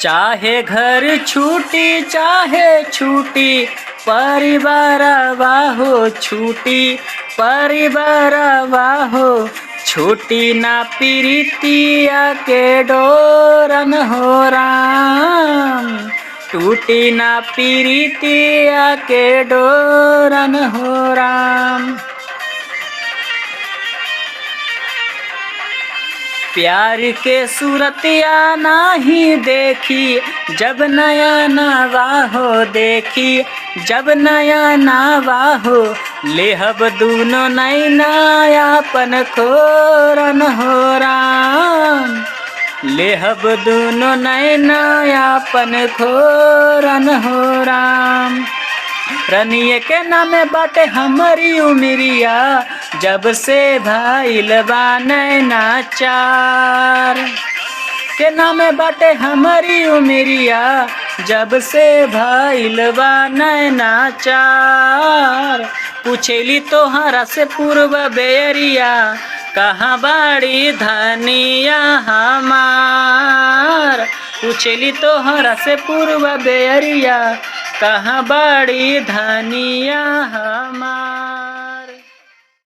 चाहे घर छूटी चाहे छूटी परिवार वाहो छूटी परिवार वाहो छूटी ना प्रीतिया के डोरन हो राम टूटी ना प्रीतिया के डोरन हो राम। प्यार के सूरतिया नाही देखी जब नया नवा हो देखी जब नया नवा हो लेहब दूनो नैनायापन खोरन हो राम लेहब दूनो नैनायापन खोरन हो राम। रनिए के नामे बाटे हमारी उमरिया जब से भाईल बा नैनाचार के नामे बाटे हमारी उमरिया जब से भाईल बा नैनाचार। पूछेली तोहरा से पूर्व बेरिया कहाँ बाड़ी धनिया हमार पूछेली तोहरा से पूर्व बेरिया कहाँ बाड़ी धनिया हमार।